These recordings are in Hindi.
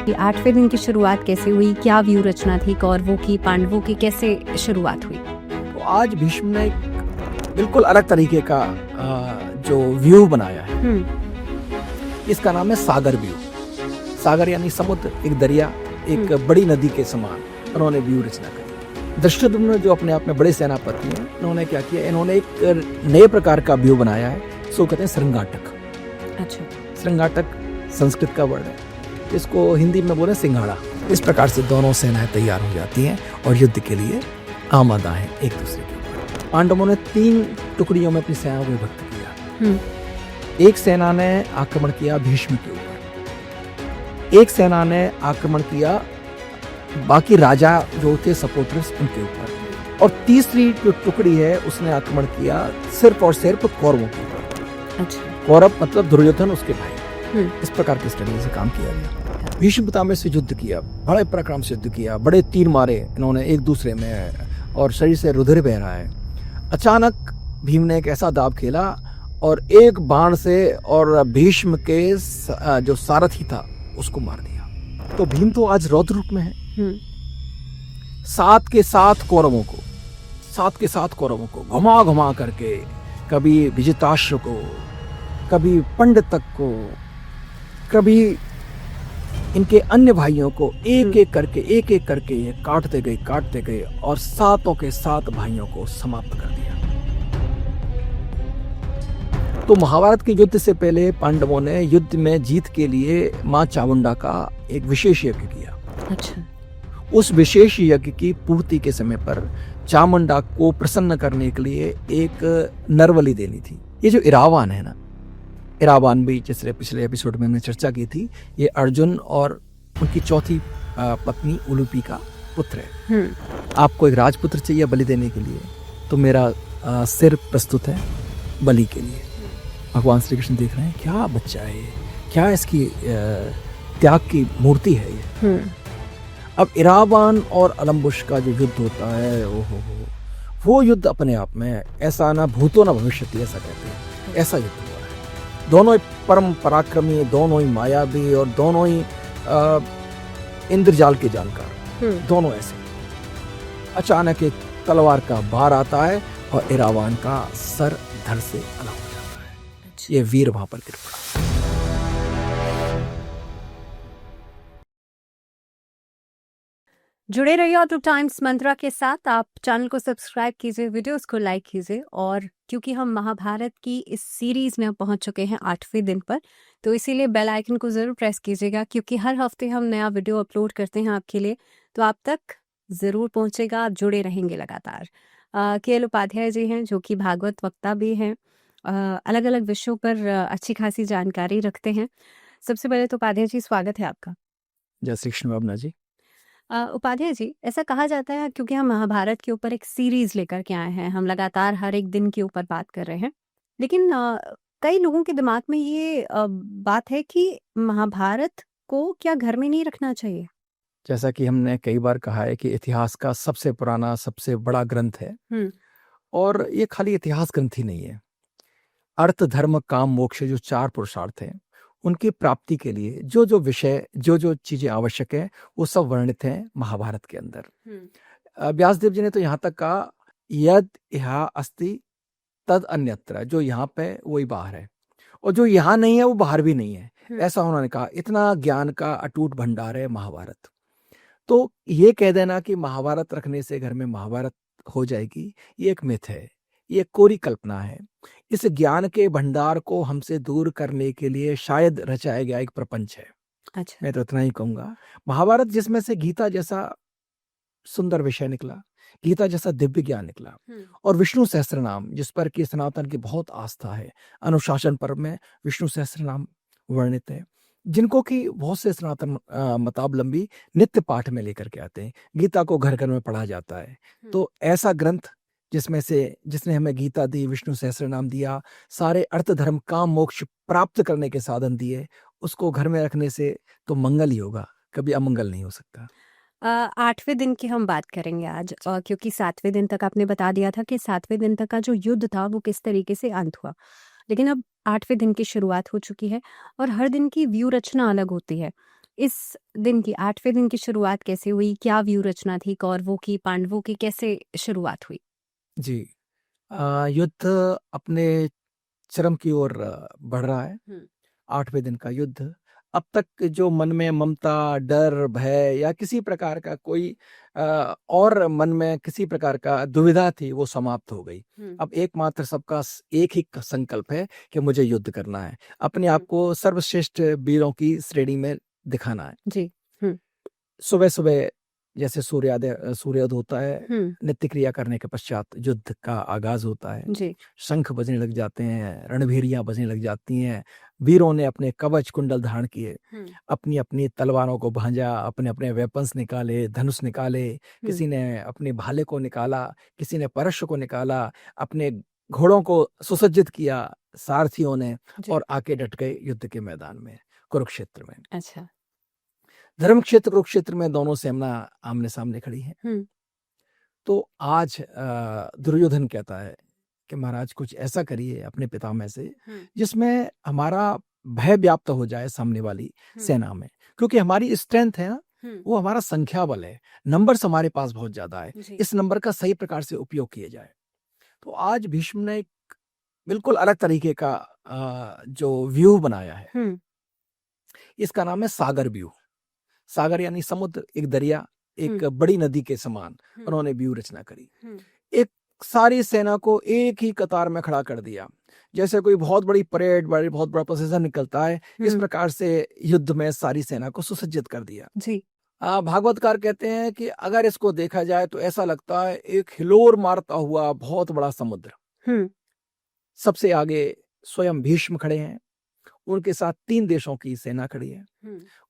कि 8वें दिन की शुरुआत कैसे हुई, क्या व्यू रचना थी कौरवों की, पांडवों की, कैसे शुरुआत हुई? तो आज भीष्म ने एक बिल्कुल अलग तरीके का जो व्यू बनाया है, इसका नाम है सागर व्यू। सागर यानी समुद्र, एक दरिया, एक बड़ी नदी के समान उन्होंने व्यू रचना करी। धृष्टद्युम्न जो अपने आप में बड़े सेनापति हैं, इन्होंने क्या किया, इन्होंने एक नए प्रकार का व्यू बनाया है, इसको कहते हैं श्रृंगाटक। अच्छा। श्रृंगाटक संस्कृत का वर्ड है, इसको हिंदी में बोले सिंघाड़ा। इस प्रकार से दोनों सेनाएं तैयार हो जाती हैं और युद्ध के लिए आमादा हैं एक दूसरे के ऊपर। पांडवों ने 3 टुकड़ियों में अपनी सेना को विभक्त किया। एक सेना ने आक्रमण किया भीष्म के ऊपर, एक सेना ने आक्रमण किया बाकी राजा जो थे सपोर्टर्स उनके ऊपर, और तीसरी जो टुकड़ी है उसने आक्रमण किया सिर्फ और सिर्फ कौरवों के ऊपर। अच्छा। कौरव मतलब दुर्योधन, उसके भाई। इस प्रकार के स्ट्रेटेजी से काम किया गया। भीष्म पितामह से युद्ध किया, बड़े पराक्रम से युद्ध किया, बड़े तीर मारे इन्होंने एक दूसरे में, और शरीर से रुधिर बह रहा है। अचानक भीम ने एक ऐसा दाव खेला और एक बाण से और भीष्म के जो सारथी था उसको मार दिया। तो भीम तो आज रौद्र रूप में है। 7 के 7 कौरवों को घुमा घुमा करके, कभी विजिताश्व को, कभी पंडितक को, कभी इनके अन्य भाइयों को एक एक करके ये काटते गए और 7 के 7 भाइयों को समाप्त कर दिया। तो महाभारत के युद्ध से पहले पांडवों ने युद्ध में जीत के लिए मां चामुंडा का एक विशेष यज्ञ किया। अच्छा। उस विशेष यज्ञ की पूर्ति के समय पर चामुंडा को प्रसन्न करने के लिए एक नरबलि देनी थी। ये जो इरावान है ना, इरावान भी जैसे पिछले एपिसोड में हमने चर्चा की थी, ये अर्जुन और उनकी चौथी पत्नी उलूपी का पुत्र है। आपको एक राजपुत्र चाहिए बलि देने के लिए, तो मेरा सिर प्रस्तुत है बलि के लिए। भगवान श्री कृष्ण देख रहे हैं, क्या बच्चा है ये, क्या इसकी त्याग की मूर्ति है ये। अब इरावान और अलम्बुश का जो युद्ध होता है, वो युद्ध अपने आप में ऐसा ना भूतो ना भविष्यति, ऐसा कहते हैं, ऐसा युद्ध हुआ है। दोनों ही परम पराक्रमी, दोनों ही मायावी और दोनों ही इंद्रजाल के जानकार, दोनों ऐसे। अचानक एक तलवार का बार आता है और इरावान का सर धड़ से अलग हो जाता है। ये वीर वहां पर गिर पड़ा। जुड़े रहिए ऑटो टाइम्स मंत्रा के साथ। आप चैनल को सब्सक्राइब कीजिए, वीडियोस को लाइक कीजिए, और क्योंकि हम महाभारत की इस सीरीज में पहुंच चुके हैं 8वें दिन पर, तो इसीलिए बेल आइकन को जरूर प्रेस कीजिएगा, क्योंकि हर हफ्ते हम नया वीडियो अपलोड करते हैं आपके लिए, तो आप तक जरूर पहुंचेगा। आप जुड़े रहेंगे लगातार। KL उपाध्याय जी हैं जो कि भागवत वक्ता भी हैं, अलग अलग विषयों पर अच्छी खासी जानकारी रखते हैं। सबसे पहले तो उपाध्याय जी स्वागत है आपका। जय श्री कृष्ण भावना जी। उपाध्याय जी, ऐसा कहा जाता है क्योंकि हम महाभारत के ऊपर एक सीरीज लेकर के आए हैं, हम लगातार हर एक दिन के ऊपर बात कर रहे हैं, लेकिन कई लोगों के दिमाग में ये बात है कि महाभारत को क्या घर में नहीं रखना चाहिए? जैसा कि हमने कई बार कहा है कि इतिहास का सबसे पुराना, सबसे बड़ा ग्रंथ है, और ये खाली इतिहास ग्रंथ ही नहीं है। अर्थ, धर्म, काम, मोक्ष, जो 4 पुरुषार्थ हैं, उनकी प्राप्ति के लिए जो जो विषय, जो जो चीजें आवश्यक है, वो सब वर्णित हैं महाभारत के अंदर। व्यासदेव जी ने तो यहाँ तक कहा, यद यहाँ अस्ति तद अन्यत्र, जो यहाँ पे वही बाहर है, और जो यहाँ नहीं है वो बाहर भी नहीं है, ऐसा उन्होंने कहा। इतना ज्ञान का अटूट भंडार है महाभारत। तो ये कह देना कि महाभारत रखने से घर में महाभारत हो जाएगी, ये एक मिथ है, ये कोरी कल्पना है। इस ज्ञान के भंडार को हमसे दूर करने के लिए शायद रचाया गया एक प्रपंच है। अच्छा। मैं तो इतना ही कहूंगा। महाभारत जिसमें से गीता जैसा सुंदर विषय निकला, गीता जैसा दिव्य ज्ञान निकला, और विष्णु सहस्त्रनाम जिस पर कि सनातन की बहुत आस्था है, अनुशासन पर्व में विष्णु सहस्त्रनाम वर्णित है, जिनको कि बहुत से सनातन मतावलंबी नित्य पाठ में लेकर के आते हैं। गीता को घर घर में पढ़ा जाता है। तो ऐसा ग्रंथ जिसमें से जिसने हमें गीता दी, विष्णु सहस्त्रनाम दिया, सारे अर्थ, धर्म, काम, मोक्ष प्राप्त करने के साधन दिए, उसको घर में रखने से तो मंगल ही होगा, कभी अमंगल नहीं हो सकता। 8वें दिन की हम बात करेंगे आज, क्योंकि 7वें दिन तक आपने बता दिया था कि 7वें दिन तक का जो युद्ध था वो किस तरीके से अंत हुआ, लेकिन अब 8वें दिन की शुरुआत हो चुकी है और हर दिन की व्यू रचना अलग होती है। इस दिन की 8वें दिन की शुरुआत कैसे हुई? क्या व्यू रचना थी? कौरवों की, पांडवों की कैसे शुरुआत हुई? जी। युद्ध अपने चरम की ओर बढ़ रहा है। 8वें दिन का युद्ध। अब तक जो मन में ममता, डर, भय या किसी प्रकार का कोई और मन में किसी प्रकार का दुविधा थी, वो समाप्त हो गई। अब एकमात्र सबका एक ही संकल्प है कि मुझे युद्ध करना है, अपने आप को सर्वश्रेष्ठ वीरों की श्रेणी में दिखाना है। जी। सुबह सुबह जैसे सूर्योदय होता है, नित्य क्रिया करने के पश्चात युद्ध का आगाज होता है। जी। शंख बजने लग जाते हैं, रणभेरियां बजने लग जाती हैं। वीरों ने अपने कवच कुंडल धारण किए, अपनी अपनी तलवारों को भांजा, अपने अपने वेपन्स निकाले, धनुष निकाले, किसी ने अपने भाले को निकाला, किसी ने परश को निकाला, अपने घोड़ों को सुसज्जित किया सारथियों ने, और आके डट गए युद्ध के मैदान में, कुरुक्षेत्र में। अच्छा। धर्म क्षेत्र कुरुक्षेत्र में दोनों सेना आमने सामने खड़ी है। तो आज दुर्योधन कहता है कि महाराज कुछ ऐसा करिए अपने पितामह से जिसमें हमारा भय व्याप्त हो जाए सामने वाली सेना में, क्योंकि हमारी स्ट्रेंथ है ना, वो हमारा संख्या बल है, नंबर्स हमारे पास बहुत ज्यादा है, इस नंबर का सही प्रकार से उपयोग किया जाए। तो आज भीष्म ने एक बिल्कुल अलग तरीके का जो व्यू बनाया है, इसका नाम है सागर व्यू। सागर यानी समुद्र, एक दरिया, एक बड़ी नदी के समान उन्होंने व्यू रचना करी। एक सारी सेना को एक ही कतार में खड़ा कर दिया, जैसे कोई बहुत बड़ी परेड, बहुत बड़ा प्रोसेसन निकलता है, इस प्रकार से युद्ध में सारी सेना को सुसज्जित कर दिया। जी। भागवतकार कहते हैं कि अगर इसको देखा जाए तो ऐसा लगता है एक हिलोर मारता हुआ बहुत बड़ा समुद्र। सबसे आगे स्वयं भीष्म खड़े हैं, उनके साथ 3 देशों की सेना खड़ी है,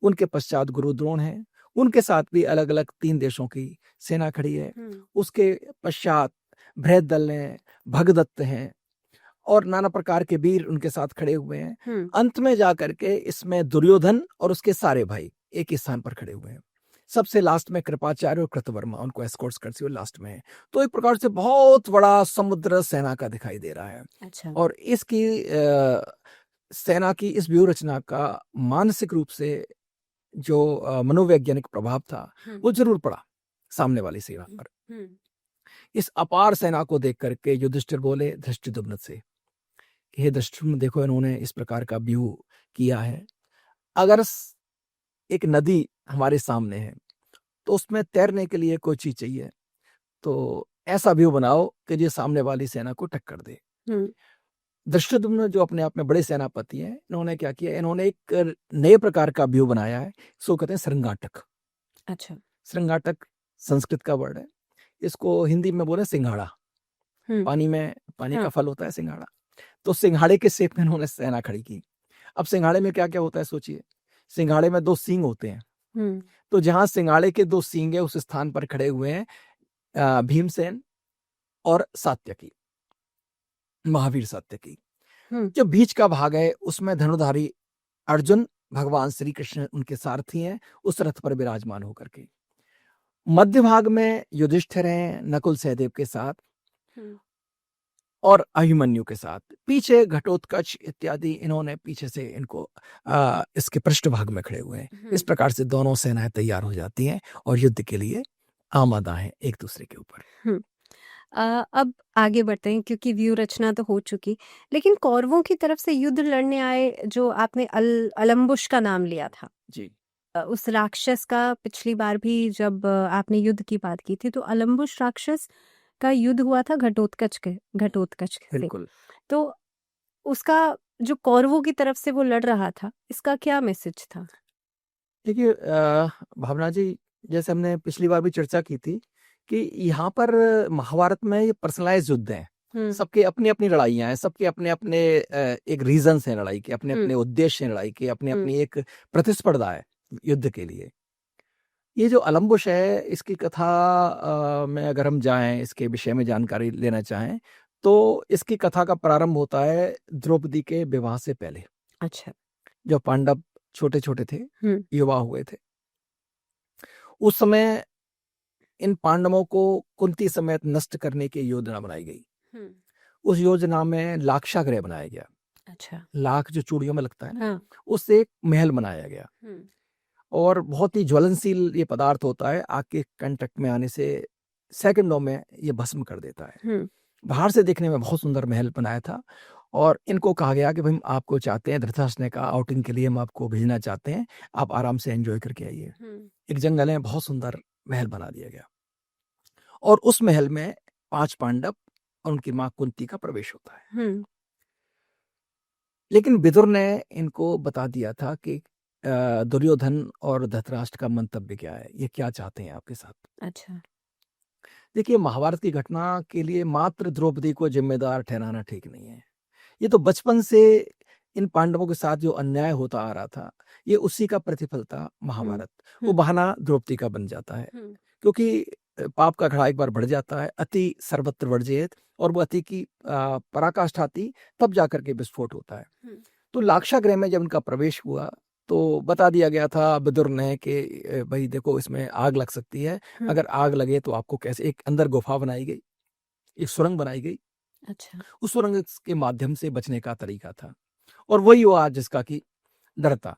उनके पश्चात गुरु द्रोण है, उनके साथ भी अलग अलग 3 देशों की सेना खड़ी है, उसके पश्चात बृहद्दल हैं, भगदत्त हैं और नाना प्रकार के वीर उनके साथ खड़े हुए हैं। अंत में जाकर के इसमें दुर्योधन और उसके सारे भाई एक ही स्थान पर खड़े हुए हैं। सबसे लास्ट में कृपाचार्य और कृतवर्मा उनको एस्कॉर्ट्स करते हुए लास्ट में है। तो एक प्रकार से बहुत बड़ा समुद्र सेना का दिखाई दे रहा है। अच्छा। और इसकी सेना की इस व्यूह रचना का मानसिक रूप से जो मनोवैज्ञानिक प्रभाव था वो जरूर पड़ा सामने वाली सेना पर। इस अपार सेना को देख करके युधिष्ठिर बोले धृष्टद्युम्न से, हे धृष्टद्युम्न, देखो इन्होंने इस प्रकार का व्यूह किया है, अगर एक नदी हमारे सामने है तो उसमें तैरने के लिए कोई चीज चाहिए, तो ऐसा व्यूह बनाओ कि जो सामने वाली सेना को टक्कर दे। धृष्टद्युम्न जो अपने आप में बड़े सेनापति हैं, इन्होंने क्या किया, इन्होंने एक नए प्रकार का व्यू बनाया है, इसको कहते हैं श्रृंगाटक। अच्छा। श्रृंगाटक संस्कृत का वर्ड है, इसको हिंदी में बोले सिंघाड़ा। पानी में पानी का फल होता है सिंघाड़ा, तो सिंघाड़े के शेप में इन्होंने सेना खड़ी की। अब सिंघाड़े में क्या क्या होता है सोचिए, सिंघाड़े में 2 सींग होते हैं, तो जहां सिंघाड़े के 2 सींग है उस स्थान पर खड़े हुए हैं भीमसेन और सात्यकी, महावीर सात्यकी। जो बीच का भाग है उसमें धनुधारी अर्जुन, भगवान श्री कृष्ण उनके सारथी हैं उस रथ पर विराजमान होकर के। मध्य भाग में युधिष्ठिर हैं नकुल सहदेव के साथ और अभिमन्यु के साथ, पीछे घटोत्कच इत्यादि इन्होंने पीछे से इनको इसके पृष्ठभाग में खड़े हुए हैं। इस प्रकार से दोनों सेनाएं तैयार हो जाती हैं और युद्ध के लिए आमादा हैं एक दूसरे के ऊपर। अब आगे बढ़ते हैं, क्योंकि व्यू रचना तो हो चुकी, लेकिन कौरवों की तरफ से युद्ध लड़ने आए जो आपने अलम्बुश का नाम लिया था जी, उस राक्षस का पिछली बार भी जब आपने युद्ध की बात की थी, तो अलम्बुश राक्षस का युद्ध हुआ था घटोत्कच से। बिल्कुल। तो उसका जो कौरवों की तरफ से वो लड़ रहा था, इसका क्या मैसेज था? देखिए भावना जी, जैसे हमने पिछली बार भी चर्चा की थी कि यहाँ पर महाभारत में ये पर्सनलाइज युद्ध हैं, सबके अपनी अपनी लड़ाइयाँ हैं, सबके अपने अपने एक रीजंस हैं लड़ाई के, अपने अपने उद्देश्य हैं लड़ाई के, अपनी अपनी एक प्रतिस्पर्धा है युद्ध के लिए। ये जो अलम्बुश है इसकी कथा में अगर हम जाएं, इसके विषय में जानकारी लेना चाहें, तो इसकी कथा का प्रारंभ होता है द्रौपदी के विवाह से पहले। अच्छा। जब पांडव छोटे छोटे थे, युवा हुए थे, उस समय इन पांडवों को कुंती समेत नष्ट करने की योजना बनाई गई। उस योजना में लाक्षागृह बनाया गया। अच्छा। लाख जो चूड़ियों में लगता है ना, उससे एक महल बनाया गया और बहुत ही ज्वलनशील ये पदार्थ होता है, आग के कांटेक्ट में आने से सेकंडों में ये भस्म कर देता है। बाहर से देखने में बहुत सुंदर महल बनाया था और इनको कहा गया कि भाई आपको चाहते हैं, धृतराष्ट्र ने कहा आउटिंग के लिए हम आपको भेजना चाहते हैं, आप आराम से एंजॉय करके आइए। एक जंगल में बहुत सुंदर महल बना दिया गया और उस महल में 5 पांडव और उनकी मां कुंती का प्रवेश होता है। लेकिन विदुर ने इनको बता दिया था कि दुर्योधन और धृतराष्ट्र का मंतव्य क्या है, ये क्या चाहते हैं आपके साथ। अच्छा। देखिए, महाभारत की घटना के लिए मात्र द्रौपदी को जिम्मेदार ठहराना ठीक नहीं है। ये तो बचपन से इन पांडवों के साथ जो अन्याय होता आ रहा था, ये उसी का प्रतिफल था महाभारत। वो बहाना द्रौपदी का बन जाता है, क्योंकि पाप का घड़ा एक बार बढ़ जाता है, अति सर्वत्र वर्जयेत, और वो अति की पराकाष्ठा थी, तब जाकर के विस्फोट होता है। तो लाक्षागृह में जब इनका प्रवेश हुआ तो बता दिया गया था विदुर ने कि भाई देखो, इसमें आग लग सकती है, अगर आग लगे तो आपको कैसे। एक अंदर गुफा बनाई गई, एक सुरंग बनाई गई। अच्छा। उस सुरंग के माध्यम से बचने का तरीका था, और वही वो आज जिसका कि डर था।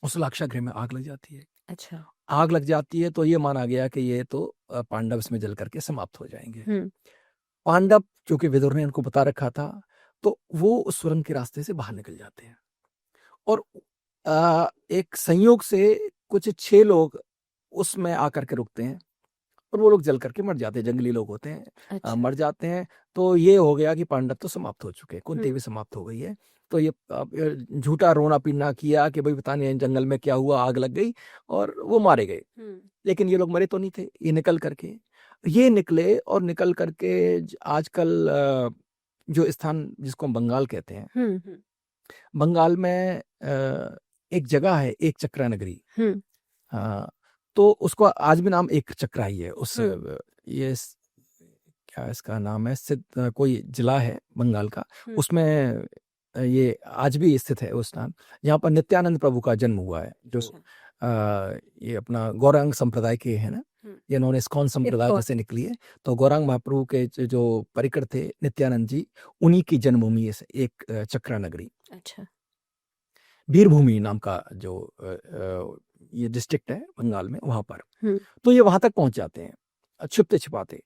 उस लाक्षागृह में आग लग जाती है। अच्छा। आग लग जाती है तो ये माना गया कि ये तो पांडव इसमें जल करके समाप्त हो जाएंगे। पांडव, क्योंकि विदुर ने उनको बता रखा था, तो वो उस सुरंग के रास्ते से बाहर निकल जाते हैं और एक संयोग से कुछ 6 लोग उसमें आकर के रुकते हैं और वो लोग जल करके मर जाते हैं। जंगली लोग होते हैं। अच्छा। मर जाते हैं। तो ये हो गया कि पांडव तो समाप्त हो चुके हैं, कुंती भी समाप्त हो गई है। तो ये झूठा रोना पीना किया कि भाई पता नहीं जंगल में क्या हुआ, आग लग गई और वो मारे गए। लेकिन ये लोग मरे तो नहीं थे। ये निकले और निकल करके आजकल जो स्थान जिसको हम बंगाल कहते हैं, बंगाल में एक जगह है, एक चक्रा नगरी। तो उसको आज भी नाम एक चक्रा ही है। उस ये क्या इसका नाम है, कोई जिला है बंगाल का, उसमें ये आज भी स्थित है उस स्थान, जहाँ पर नित्यानंद प्रभु का जन्म हुआ है। जो ये अपना गौरांग संप्रदाय के है ना, ये इन्होंने इस्कॉन संप्रदाय से निकली है। तो गौरांग महाप्रभु के जो परिकर थे नित्यानंद जी, उन्हीं की जन्मभूमि है एक चक्रा नगरी। अच्छा। वीरभूमि नाम का जो ये डिस्ट्रिक्ट है बंगाल में, वहां पर। तो ये वहां तक पहुंच जाते हैं छिपते छिपाते।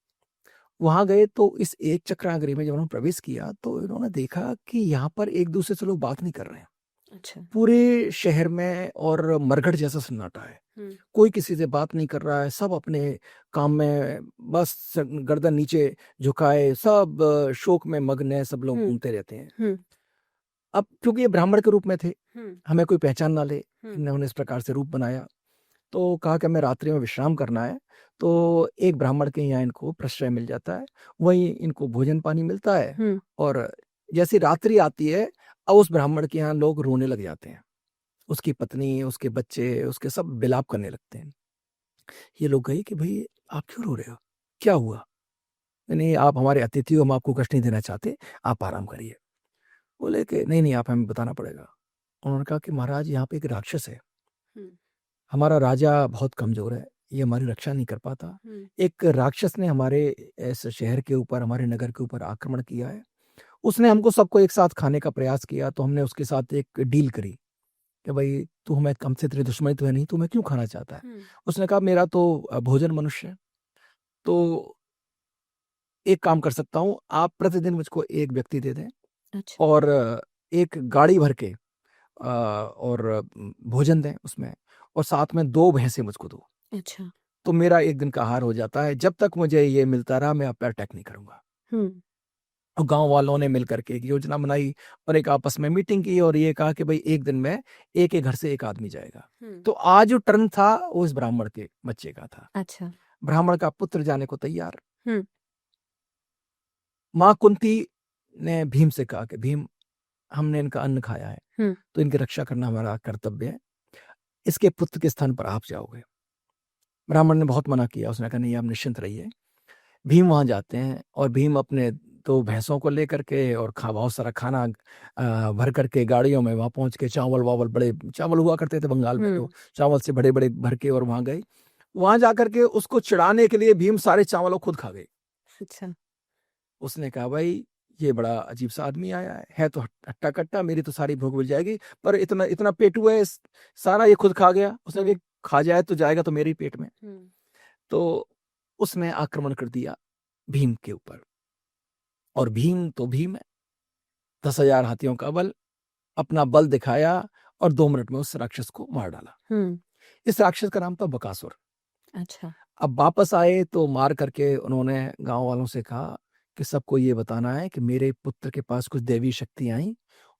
वहां गए तो इस एक चक्रानगरी में जब उन्होंने प्रवेश किया तो इन्होंने देखा कि यहाँ पर एक दूसरे से लोग बात नहीं कर रहे हैं। अच्छा। पूरे शहर में और मरघट जैसा सन्नाटा है। कोई किसी से बात नहीं कर रहा है, सब अपने काम में बस गर्दन नीचे झुकाए, सब शोक में मग्न है, सब लोग घूमते रहते हैं। अब क्योंकि ये ब्राह्मण के रूप में थे, हमें कोई पहचान ना ले, इन्होंने इस प्रकार से रूप बनाया। तो कहा कि हमें रात्रि में विश्राम करना है। तो एक ब्राह्मण के यहाँ इनको प्रश्रय मिल जाता है, वहीं इनको भोजन पानी मिलता है। और जैसी रात्रि आती है, अब उस ब्राह्मण के यहाँ लोग रोने लग जाते हैं। उसकी पत्नी, उसके बच्चे, उसके सब विलाप करने लगते हैं। ये लोग गए कि भाई आप क्यों रो रहे हो, क्या हुआ? नहीं, आप हमारे अतिथि हो, हम आपको कष्ट नहीं देना चाहते, आप आराम करिए। बोले कि नहीं, आप हमें बताना पड़ेगा। उन्होंने कहा कि महाराज, यहाँ पे एक राक्षस है, हमारा राजा बहुत कमजोर है, ये हमारी रक्षा नहीं कर पाता। एक राक्षस ने हमारे इस शहर के ऊपर, हमारे नगर के ऊपर आक्रमण किया है। उसने हमको सबको एक साथ खाने का प्रयास किया, तो हमने उसके साथ एक डील करी कि भाई तू हमें, हमसे तेरी दुश्मनी तो है नहीं, तू हमें क्यों खाना चाहता है? उसने कहा मेरा तो भोजन मनुष्य है, तो एक काम कर सकता हूँ, आप प्रतिदिन मुझको एक व्यक्ति दे दें। अच्छा। और एक गाड़ी भर के और भोजन दें उसमें, और साथ में 2 भैंसे मुझको दो। अच्छा। तो मेरा एक दिन का आहार हो जाता है। जब तक मुझे ये मिलता रहा, मैं आप पर अटैक नहीं करूंगा। और गांव वालों ने मिलकर के एक योजना बनाई और एक आपस में मीटिंग की और ये कहा कि भाई एक दिन में एक घर से एक आदमी जाएगा। तो आज जो टर्न था वो इस ब्राह्मण के बच्चे का था। अच्छा। ब्राह्मण का पुत्र जाने को तैयार। माँ कुंती ने भीम से कहा कि भीम, हमने इनका अन्न खाया है, तो इनकी रक्षा करना हमारा कर्तव्य है, इसके पुत्र के स्थान पर आप जाओगे। ब्राह्मण ने बहुत मना किया, उसने कहा नहीं, आप निश्चिंत रहिए। भीम वहां जाते हैं और भीम अपने 2 भैंसों को लेकर के और बहुत सारा खाना भर करके गाड़ियों में वहां पहुंच के, चावल वावल, बड़े चावल हुआ करते थे बंगाल में, तो चावल से बड़े बड़े भर के, और वहां गए। वहां जाकर के उसको चिढ़ाने के लिए भीम सारे चावलों खुद खा गए। अच्छा। उसने कहा भाई ये बड़ा अजीब सा आदमी आया है तो हट्टा कट्टा, मेरी तो सारी भूख मिल जाएगी, पर इतना इतना पेटू है, सारा ये खुद खा गया। उसने कहा खा जाए तो जाएगा तो मेरे ही पेट में। तो उसने आक्रमण कर दिया भीम के ऊपर, और भीम तो भीम है, 10,000 हाथियों का बल, अपना बल दिखाया और 2 मिनट में उस राक्षस को मार डाला। इस राक्षस का नाम था बकासुर। अच्छा। अब वापस आए तो मार करके उन्होंने गांव वालों से कहा कि सबको ये बताना है कि मेरे पुत्र के पास कुछ दैवी शक्ति आई,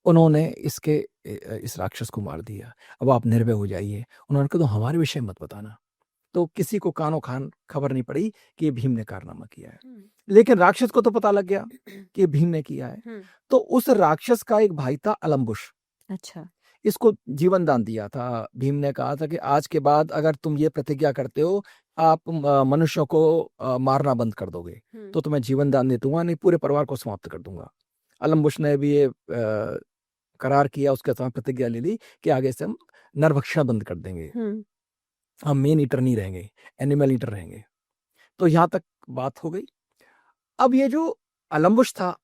उन्होंने इस राक्षस को मार दिया, अब आप निर्भय हो जाइए। उन्होंने कहा तो हमारे विषय मत बताना। तो किसी को कानो खान खबर नहीं पड़ी कि ये भीम ने कारनामा किया है, लेकिन राक्षस को तो पता लग गया कि भीम ने किया है। तो उस राक्षस का एक भाई था अलम्बुश। अच्छा। इसको जीवन दान दिया था। भीम ने कहा था कि आज के बाद अगर तुम ये प्रतिज्ञा करते हो, आप मनुष्यों को मारना बंद कर दोगे, तो तुम्हें जीवन दान दे दूंगा, नहीं पूरे परिवार को समाप्त कर दूंगा। अलम्बुश ने भी ये करार किया, उसके साथ प्रतिज्ञा ले ली कि आगे से हम नरभक्षण बंद कर देंगे, हम मेन ईटर नहीं रहेंगे, एनिमल ईटर रहेंगे। तो यहाँ तक बात हो गई। अब ये जो अलम्बुश था,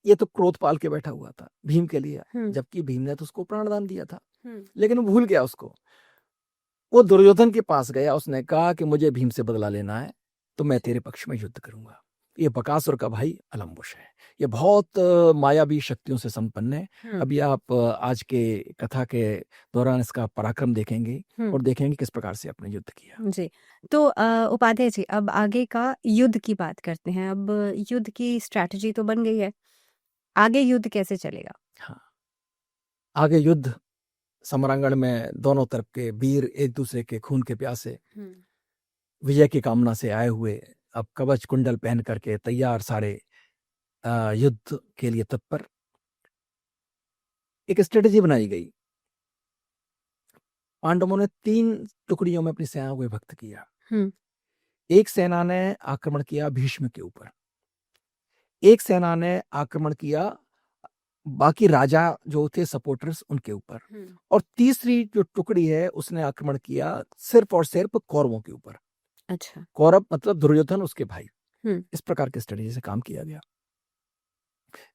ये तो क्रोध पाल के बैठा हुआ था भीम के लिए, जबकि भीम ने तो उसको प्राणदान दिया था, लेकिन वो भूल गया उसको। वो दुर्योधन के पास गया, उसने कहा कि मुझे भीम से बदला लेना है तो मैं तेरे पक्ष में युद्ध करूंगा। ये बकासुर का भाई अलम्बुश है, ये बहुत मायावी शक्तियों से संपन्न है। अभी आप आज के कथा के दौरान इसका पराक्रम देखेंगे और देखेंगे किस प्रकार से अपने युद्ध किया। जी, तो उपाध्याय जी, अब आगे का युद्ध की बात करते हैं। अब युद्ध की स्ट्रैटेजी तो बन गई है, आगे युद्ध कैसे चलेगा? हाँ, आगे युद्ध समरांगण में दोनों तरफ के वीर एक दूसरे के खून के प्यासे, विजय की कामना से आए हुए, अब कवच कुंडल पहन करके तैयार, सारे युद्ध के लिए तत्पर। एक स्ट्रेटेजी बनाई गई। पांडवों ने 3 टुकड़ियों में अपनी सेना को विभक्त किया। एक सेना ने आक्रमण किया भीष्म के ऊपर, एक सेना ने आक्रमण किया बाकी राजा जो थे सपोर्टर्स उनके ऊपर, और तीसरी जो टुकड़ी है उसने आक्रमण किया सिर्फ और सिर्फ कौरवों के ऊपर। अच्छा। कौरव मतलब दुर्योधन, उसके भाई। इस प्रकार के स्ट्रेटेजी से काम किया गया।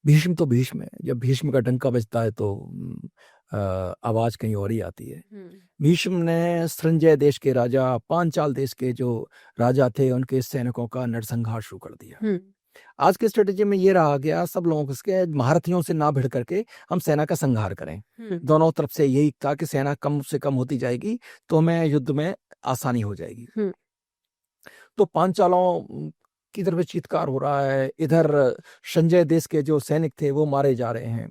भीष्म तो भीष्म है, जब भीष्म का डंका बजता है तो आवाज कहीं और ही आती है। भीष्म ने संजय देश के राजा, पांचाल देश के जो राजा थे, उनके सैनिकों का नरसंहार शुरू कर दिया। आज के स्ट्रेटेजी में ये रहा गया, सब लोगों के महारथियों से ना भिड़ करके हम सेना का संहार करें। दोनों तरफ से यही था कि सेना कम से कम होती जाएगी तो हमें युद्ध में आसानी हो जाएगी। तो पांचालों की तरफ चीत्कार हो रहा है, इधर संजय देश के जो सैनिक थे वो मारे जा रहे हैं।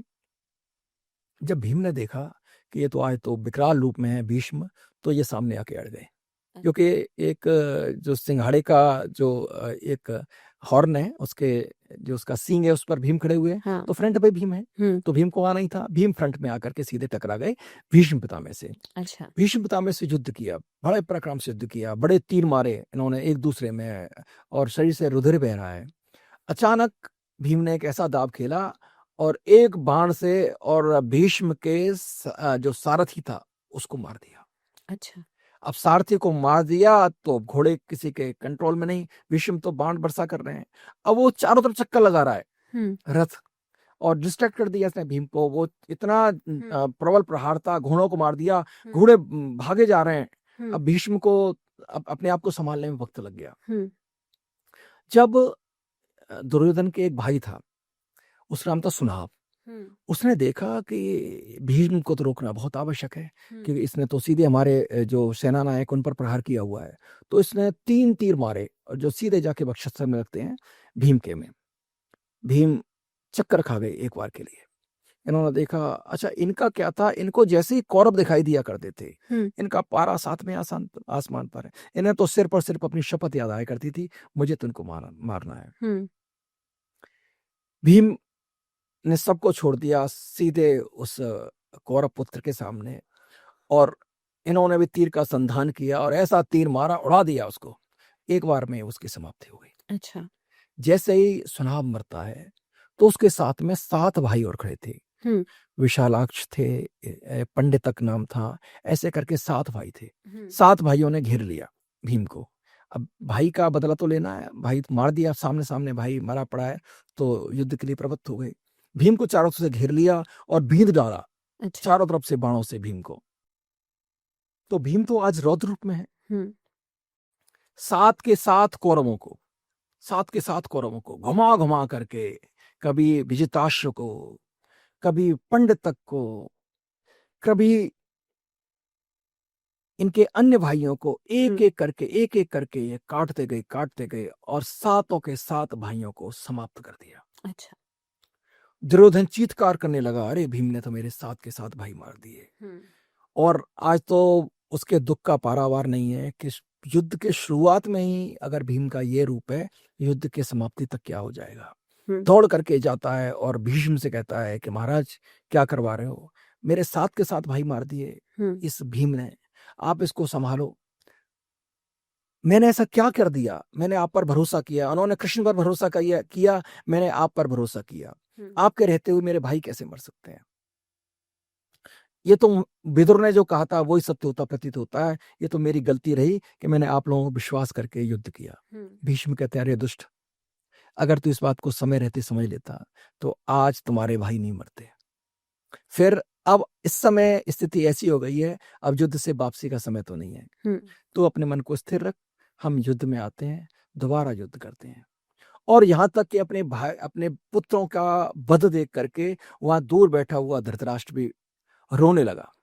जब भीम ने देखा कि ये तो आए तो विकराल रूप में है भीष्म, तो ये सामने आके अड़ गए, क्योंकि एक जो सिंघाड़े का जो एक हॉर्न है, उसके जो उसका सींग है उस पर भीम खड़े हुए। हाँ। तो फ्रंट पे भीम है, तो भीम को आना ही था। भीम फ्रंट में आकर के सीधे टकरा गए भीष्म पितामह से। अच्छा। भीष्म पितामह से युद्ध किया, बड़े पराक्रम से युद्ध किया, बड़े तीर मारे इन्होंने एक दूसरे में, और शरीर से रुधिर बह रहा है। अचानक भीम ने एक ऐसा दाव खेला और एक बाण से और भीष्म के जो सारथी था उसको मार दिया। अच्छा। अब सारथी को मार दिया तो घोड़े किसी के कंट्रोल में नहीं, भीष्म तो बाण बरसा कर रहे हैं। अब वो चारों तरफ चक्कर लगा रहा है रथ, और डिस्ट्रैक्ट कर दिया इसने भीम को। वो इतना प्रबल प्रहार था, घोड़ों को मार दिया, घोड़े भागे जा रहे हैं। अब भीष्म को अपने आप को संभालने में वक्त लग गया। जब दुर्योधन के एक भाई था, उसका नाम था सुनाभ, उसने देखा कि भीष्म को तो रोकना बहुत आवश्यक है, क्योंकि इसने तो सीधे हमारे जो सेना नायक उन पर प्रहार किया हुआ है। तो इसने 3 तीर मारे और जो सीधे जाके वक्षस्थल में लगते हैं भीम के में। भीम चक्कर खा गए एक बार के लिए। इन्होंने देखा, अच्छा इनका क्या था, इनको जैसे ही कौरव दिखाई दिया करते थे, इनका पारा साथ में आसमान पर है। इन्हें तो सिर्फ और सिर्फ अपनी शपथ याद आया करती थी, मुझे तो इनको मारना है। भीम ने सबको छोड़ दिया सीधे उस कौरव पुत्र के सामने, और इन्होंने भी तीर का संधान किया और ऐसा तीर मारा, उड़ा दिया उसको। एक बार में उसकी समाप्ति हो गई। अच्छा। जैसे ही सुनाभ मरता है तो उसके साथ में 7 भाई और खड़े थे। विशालाक्ष थे, पंडितक नाम था, ऐसे करके 7 भाई थे। 7 भाइयों ने घेर लिया भीम को अब भाई का बदला तो लेना है, भाई मार दिया सामने सामने, भाई मरा पड़ा है, तो युद्ध के लिए प्रवृत्त हो गए। भीम को चारों तरफ से घेर लिया और बींध डाला चारों तरफ से बाणों से भीम को। तो भीम तो आज रौद्र रूप में है। सात के सात कौरवों को घुमा घुमा करके, कभी विजिताश्व को, कभी पंडितक को, कभी इनके अन्य भाइयों को एक एक करके ये काटते गए और सातों के सात भाइयों को समाप्त कर दिया। अच्छा। दुर्योधन चीत्कार करने लगा, अरे भीम ने तो मेरे सात के सात भाई मार दिए। और आज तो उसके दुख का पारावार नहीं है कि युद्ध के शुरुआत में ही अगर भीम का ये रूप है, युद्ध के समाप्ति तक क्या हो जाएगा। दौड़ करके जाता है और भीष्म से कहता है कि महाराज क्या करवा रहे हो, मेरे सात के सात भाई मार दिए इस भीम ने, आप इसको संभालो। मैंने ऐसा क्या कर दिया, मैंने आप पर भरोसा किया, उन्होंने कृष्ण पर भरोसा किया, मैंने आप पर भरोसा किया, आपके रहते हुए मेरे भाई कैसे मर सकते हैं। ये तो विदुर ने जो कहा था वही सत्य होता प्रतीत होता है, ये तो मेरी गलती रही कि मैंने आप लोगों को विश्वास करके युद्ध किया। भीष्म कहते हैं, अरे दुष्ट, अगर तू इस बात को समय रहते समझ लेता तो आज तुम्हारे भाई नहीं मरते। फिर अब इस समय स्थिति ऐसी हो गई है, अब युद्ध से वापसी का समय तो नहीं है, तो अपने मन को स्थिर रख, हम युद्ध में आते हैं, दोबारा युद्ध करते हैं। और यहाँ तक कि अपने भाई अपने पुत्रों का वध देख करके वहां दूर बैठा हुआ धृतराष्ट्र भी रोने लगा।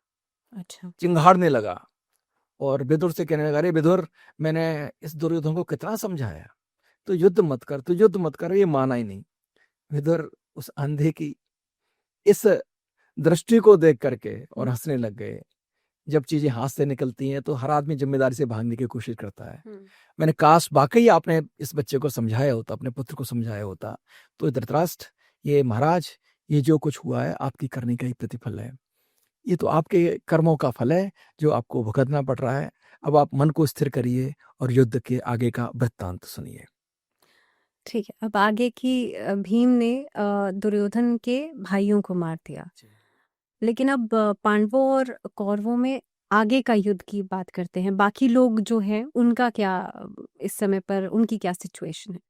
अच्छा। चिंगाड़ने लगा और विदुर से कहने लगा, अरे विदुर, मैंने इस दुर्योधन को कितना समझाया, तो युद्ध मत कर, ये माना ही नहीं। विदुर उस अंधे की इस दृष्टि को देख करके और हंसने लग गए। जब चीजें हाथ से निकलती हैं तो हर आदमी जिम्मेदारी से भागने की कोशिश करता है। मैंने काश वाकई आपने इस बच्चे को समझाया होता, अपने पुत्र को समझाया होता। तो धृतराष्ट्र, ये महाराज, ये जो कुछ हुआ है आपकी करने का ही प्रतिफल है, ये तो आपके कर्मों का फल है जो आपको भुगतना पड़ रहा है। अब आप मन को स्थिर करिए और युद्ध के आगे का वृत्तांत सुनिए। ठीक है, अब आगे की भीम ने दुर्योधन के भाइयों को मार दिया, लेकिन अब पांडवों और कौरवों में आगे का युद्ध की बात करते हैं। बाकी लोग जो हैं उनका क्या इस समय पर, उनकी क्या सिचुएशन है?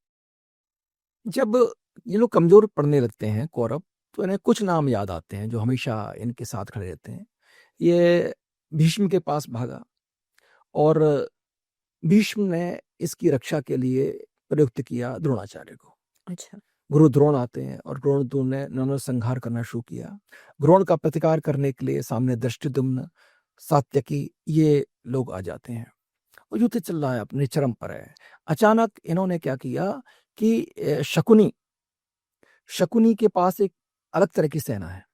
जब ये लोग कमजोर पड़ने लगते हैं कौरव, तो इन्हें कुछ नाम याद आते हैं जो हमेशा इनके साथ खड़े रहते हैं। ये भीष्म के पास भागा और भीष्म ने इसकी रक्षा के लिए प्रयुक्त किया द्रोणाचार्य को। अच्छा। गुरु द्रोण आते हैं और द्रोण ने नरसंहार करना शुरू किया। द्रोण का प्रतिकार करने के लिए सामने दृष्टिद्युम्न, सात्यकी, ये लोग आ जाते हैं और युद्ध चल रहा है, अपने चरम पर है। अचानक इन्होंने क्या किया कि शकुनी के पास एक अलग तरह की सेना है।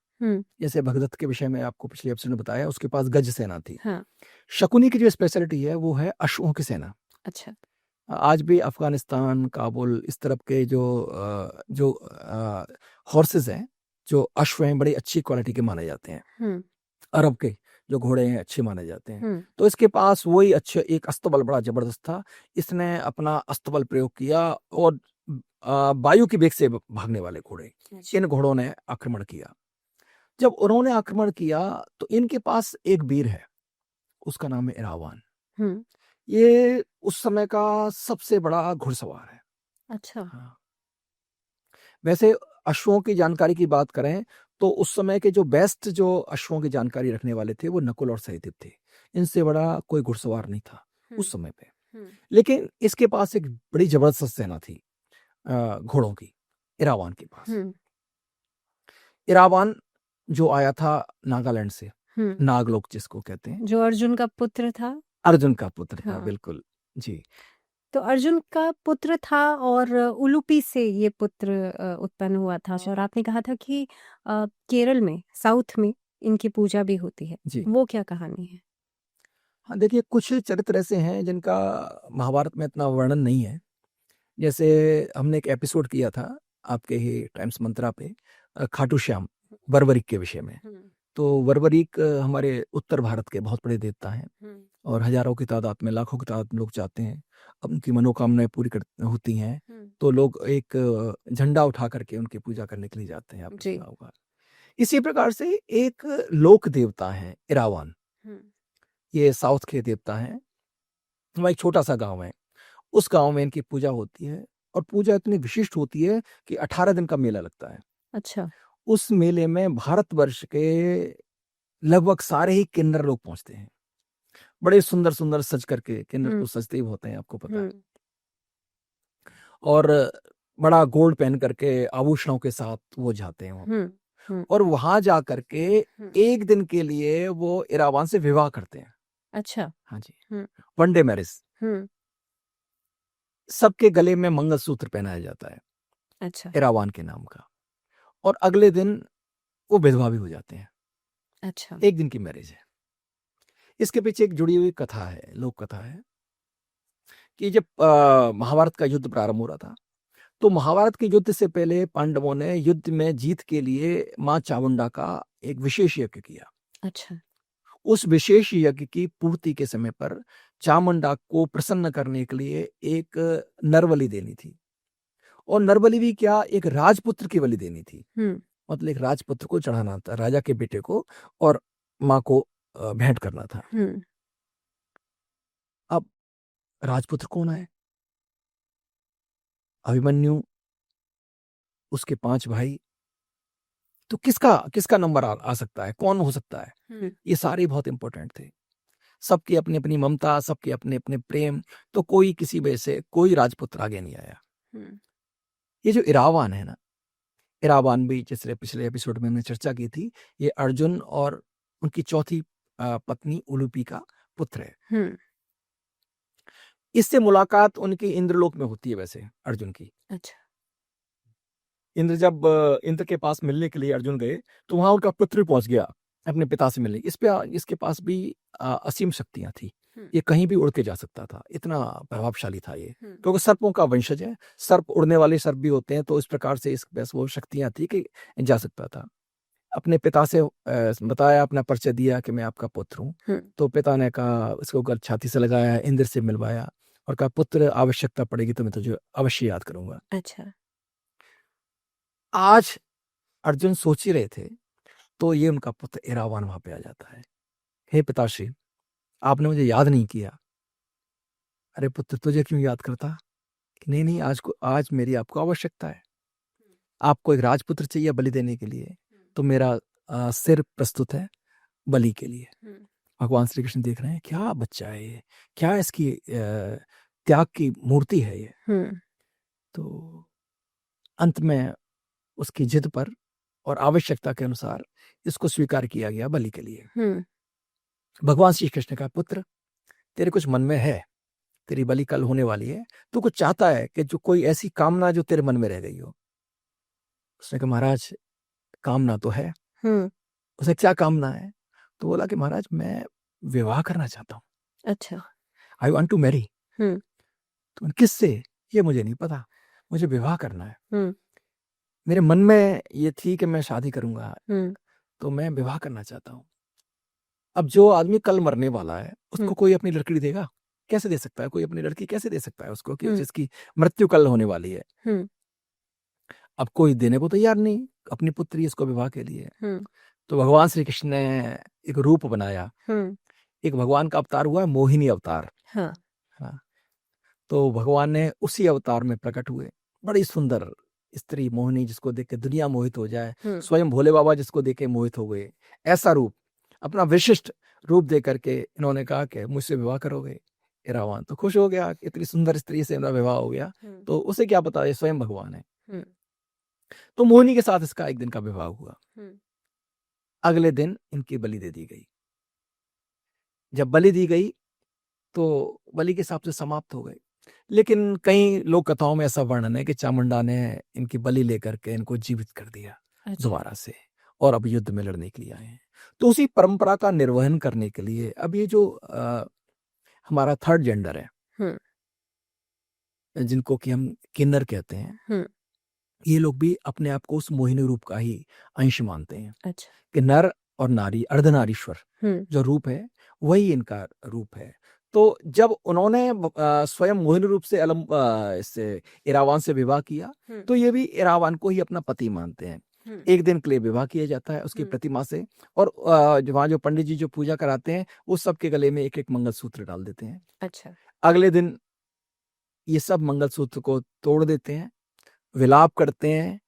जैसे भगदत्त के विषय में आपको पिछले एपिसोड में बताया, उसके पास गज सेना थी। हाँ। शकुनी की जो स्पेशलिटी है वो है अश्वों की सेना। अच्छा। आज भी अफगानिस्तान, काबुल, इस तरफ के जो हॉर्सेस हैं, जो अश्व हैं, बड़ी अच्छी क्वालिटी के माने जाते हैं। अरब के जो घोड़े हैं अच्छे माने जाते हैं। तो इसके पास वही अच्छे एक अस्तबल बड़ा जबरदस्त था। इसने अपना अस्तबल प्रयोग किया और वायु की वेग से भागने वाले घोड़े, इन घोड़ों ने आक्रमण किया। जब उन्होंने आक्रमण किया तो इनके पास एक वीर है, उसका नाम है इरावान। ये उस समय का सबसे बड़ा घुड़सवार है। अच्छा। हाँ। वैसे अश्वों की जानकारी की बात करें तो उस समय के जो बेस्ट जो अश्वों की जानकारी रखने वाले थे वो नकुल और सहदेव थे। इनसे बड़ा कोई घुड़सवार नहीं था उस समय पे। लेकिन इसके पास एक बड़ी जबरदस्त सेना थी घोड़ों की, इरावान के पास। इरावान जो आया था नागालैंड से, नागलोक जिसको कहते हैं, जो अर्जुन का पुत्र था। अर्जुन का पुत्र था। हाँ। बिल्कुल जी। तो अर्जुन का पुत्र था और उलूपी से ये पुत्र उत्पन्न हुआ था। और आपने कहा था कि केरल में, साउथ में इनकी पूजा भी होती है जी। वो क्या कहानी है? हाँ, देखिए, कुछ चरित्र ऐसे हैं जिनका महाभारत में इतना वर्णन नहीं है। जैसे हमने एक एपिसोड किया था आपके ही टाइम्स मंत्रा पे, खाटू श्याम वरवरिक के विषय में। तो वरवरिक हमारे उत्तर भारत के बहुत बड़े देवता हैं और हजारों की तादाद में, लाखों की तादाद में लोग जाते हैं, उनकी मनोकामनाएं पूरी होती हैं। तो लोग एक झंडा उठा करके उनकी पूजा करने के लिए जाते हैं, आपने सुना होगा। इसी प्रकार से एक लोक देवता है इरावान, ये साउथ के देवता हैं। वहाँ एक छोटा सा गांव है उस गांव में इनकी पूजा होती है और पूजा इतनी विशिष्ट होती है कि 18 दिन का मेला लगता है। अच्छा। उस मेले में भारतवर्ष के लगभग सारे ही किन्नर लोग पहुंचते हैं। बड़े सुंदर सुंदर सज करके, किन्नर तो सजते ही होते हैं, आपको पता है, और बड़ा गोल्ड पहन करके आभूषणों के साथ वो जाते हैं वहाँ। और वहां जा करके एक दिन के लिए वो इरावान से विवाह करते हैं। अच्छा। हाँ जी, वन डे मैरिज। सबके गले में मंगलसूत्र पहनाया जाता है, अच्छा। इरावान के नाम का, और अगले दिन वो विधवा भी हो जाते हैं। अच्छा। एक दिन की मैरिज है। इसके पीछे एक जुड़ी हुई कथा है, लोक कथा है, कि जब महाभारत का युद्ध प्रारंभ हो रहा था, तो महाभारत के युद्ध से पहले पांडवों ने युद्ध में जीत के लिए मां चामुंडा का एक विशेष यज्ञ किया। अच्छा। उस विशेष यज्ञ की पूर्ति के समय पर चामुंडा को प्रसन्न करने के लिए एक नरबलि देनी थी, और नरबलि भी क्या, एक राजपुत्र की बलि देनी थी। मतलब एक राजपुत्र को चढ़ाना था, राजा के बेटे को, और मां को भेंट करना था। अब राजपुत्र कौन है? अभिमन्यु, उसके 5 भाई, तो किसका नंबर आ सकता है, कौन हो सकता है? ये सारे बहुत इंपॉर्टेंट थे, सबकी अपनी अपनी ममता, सबके अपने अपने प्रेम, तो कोई किसी वजह से कोई राजपुत्र आगे नहीं आया। ये जो इरावान है ना, इरावान भी जैसे पिछले एपिसोड में हमने चर्चा की थी, ये अर्जुन और उनकी चौथी पत्नी उलूपी का पुत्र है। इससे मुलाकात उनकी इंद्रलोक में होती है वैसे अर्जुन की। अच्छा। जब इंद्र के पास मिलने के लिए अर्जुन गए, तो वहां उनका पुत्र पहुंच गया अपने पिता से मिलने। इसके पास भी असीम शक्तियां थी, ये कहीं भी उड़ के जा सकता था, इतना प्रभावशाली था ये, क्योंकि सर्पों का वंशज है, सर्प उड़ने वाले सर्प भी होते हैं, तो इस प्रकार से इस पास वो शक्तियां थी कि जा सकता था। अपने पिता से बताया, अपना परिचय दिया कि मैं आपका पुत्र हूँ। तो पिता ने कहा, उसको गल छाती से लगाया, इंद्र से मिलवाया और कहा, पुत्र आवश्यकता पड़ेगी तो मैं तुझे अवश्य याद करूंगा। अच्छा। आज अर्जुन सोच ही रहे थे, तो ये उनका पुत्र इरावान वहां पे आ जाता है। हे पिताश्री, आपने मुझे याद नहीं किया। अरे पुत्र, तुझे क्यों याद करता? नहीं नहीं, आज मेरी आपको आवश्यकता है, आपको एक राजपुत्र चाहिए बलि देने के लिए, तो मेरा सिर प्रस्तुत है बलि के लिए। भगवान श्री कृष्ण देख रहे हैं, क्या बच्चा है ये, क्या इसकी त्याग की मूर्ति है ये। तो अंत में उसकी जिद पर और आवश्यकता के अनुसार इसको स्वीकार किया गया बलि के लिए। भगवान श्री कृष्ण का, पुत्र तेरे कुछ मन में है, तेरी बलि कल होने वाली है, तू कुछ चाहता है कि जो कोई ऐसी कामना जो तेरे मन में रह गई हो? उसने कहा, महाराज कामना तो है। उसे क्या कामना है? तो बोला कि महाराज मैं विवाह करना चाहता हूँ। अच्छा। I want to marry. तो किससे? ये मुझे नहीं पता, मुझे विवाह करना है। मेरे मन में ये थी कि मैं शादी करूंगा, तो मैं विवाह करना चाहता हूँ। अब जो आदमी कल मरने वाला है, उसको कोई अपनी लड़की देगा? कैसे दे सकता है? कोई अपनी लड़की कैसे दे सकता है उसको, कि जिसकी मृत्यु कल होने वाली है? अब कोई देने को तैयार नहीं अपनी पुत्री इसको विवाह के लिए। तो भगवान श्री कृष्ण ने एक रूप बनाया, एक भगवान का अवतार हुआ मोहिनी अवतार। हाँ। तो भगवान ने उसी अवतार में प्रकट हुए, बड़ी सुंदर स्त्री मोहिनी, जिसको देख के दुनिया मोहित हो जाए। स्वयं भोले बाबा जिसको देख के मोहित हो गए, ऐसा रूप, अपना विशिष्ट रूप दे करके इन्होंने कहा कि मुझसे विवाह करोगे? इरावान तो खुश हो गया, इतनी सुंदर स्त्री से मेरा विवाह हो गया, तो उसे क्या पता ये स्वयं भगवान है। तो मोहिनी के साथ इसका एक दिन का विवाह हुआ। अगले दिन इनकी बलि दे दी गई। जब बलि दी गई तो बलि के हिसाब से समाप्त हो गई, लेकिन कई लोक कथाओं में ऐसा वर्णन है कि चामुंडा ने इनकी बलि लेकर के इनको जीवित कर दिया दोबारा से, और अब युद्ध में लड़ने के लिए आए हैं। तो उसी परंपरा का निर्वहन करने के लिए अब ये जो हमारा थर्ड जेंडर है, जिनको कि हम किन्नर कहते हैं, ये लोग भी अपने आप को उस मोहिनी रूप का ही अंश मानते हैं। अच्छा। कि नर और नारी, अर्धनारीश्वर जो रूप है, वही इनका रूप है। तो जब उन्होंने स्वयं मोहिनी रूप से इससे इरावान से विवाह किया, तो ये भी इरावान को ही अपना पति मानते हैं। एक दिन के लिए विवाह किया जाता है उसकी प्रतिमा से, और वहाँ जो पंडित जी जो पूजा कराते हैं, वो सबके गले में एक एक मंगलसूत्र डाल देते हैं। अच्छा। अगले दिन ये सब मंगलसूत्र को तोड़ देते हैं, विलाप करते हैं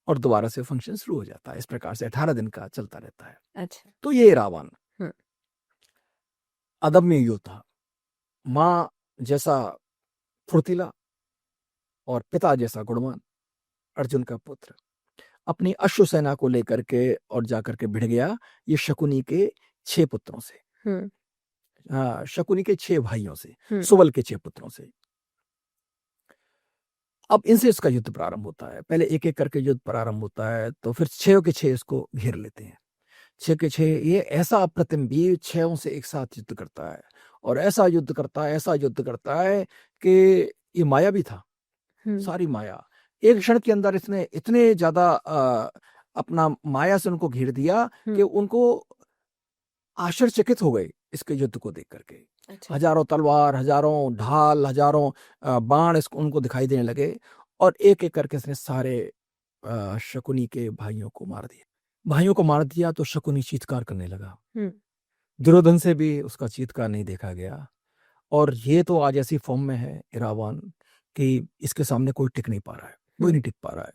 और दोबारा से फंक्शन शुरू हो जाता है। इस प्रकार से 18 दिन का चलता रहता है। अच्छा। तो ये रावण अदम्य योद्धा, माँ जैसा फुर्तीला और पिता जैसा गुणवान अर्जुन का पुत्र, अपनी अश्व सेना को लेकर के और जाकर के भिड़ गया ये शकुनी के 6 पुत्रों से, शकुनी के 6 भाइयों से, सुबल के 6 पुत्रों से। अब इनसे इसका युद्ध प्रारंभ होता है। पहले एक एक करके युद्ध प्रारंभ होता है, तो फिर 6 के 6 इसको घेर लेते हैं। 6 के 6 ये ऐसा अप्रतिम वीर 6 से एक साथ युद्ध करता है और ऐसा युद्ध करता है, ऐसा युद्ध करता है कि ये माया भी था, सारी माया एक क्षण के अंदर इसने इतने ज्यादा अपना माया से उनको घेर दिया कि उनको आश्चर्यचकित हो गए इसके युद्ध को देख करके। अच्छा। हजारों तलवार, हजारों ढाल, हजारों बाण इसको उनको दिखाई देने लगे और एक एक करके इसने सारे शकुनी के भाइयों को मार दिया। भाइयों को मार दिया तो शकुनी चीत्कार करने लगा। दुर्योधन से भी उसका चीत्कार नहीं देखा गया और ये तो आज ऐसी फॉर्म में है इरावान कि इसके सामने कोई टिक नहीं पा रहा है, कोई नहीं टिक पा रहा है।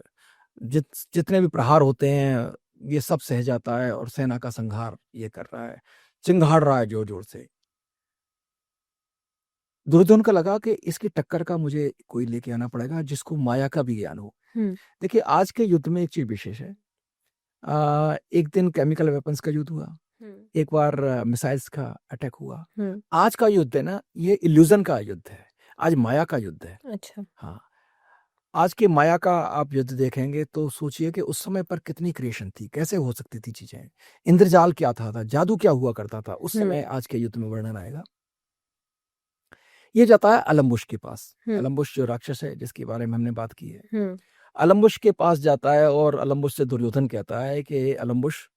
जितने भी प्रहार होते हैं ये सब सह जाता है और सेना का संहार ये कर रहा है, चिंगाड़ रहा है जोर जोर से। दुर्योधन का लगा कि इसकी टक्कर का मुझे कोई लेके आना पड़ेगा जिसको माया का भी ज्ञान हो। देखिए आज के युद्ध में एक चीज विशेष है, एक दिन केमिकल वेपन्स का युद्ध हुआ, एक बार मिसाइल्स का अटैक हुआ। आज का युद्ध है ना, ये इल्यूजन का युद्ध है, आज माया का युद्ध है। अच्छा। हाँ, आज की माया का आप युद्ध देखेंगे तो सोचिए कि उस समय पर कितनी क्रिएशन थी, कैसे हो सकती थी चीजें, इंद्रजाल क्या था, जादू क्या हुआ करता था उस समय। आज के युद्ध में वर्णन आएगा। ये जाता है अलम्बुश के पास। अलम्बुश जो राक्षस है जिसके बारे में हमने बात की है, अलम्बुश के पास जाता है और अलम्बुश से दुर्योधन कहता है कि अलम्बुश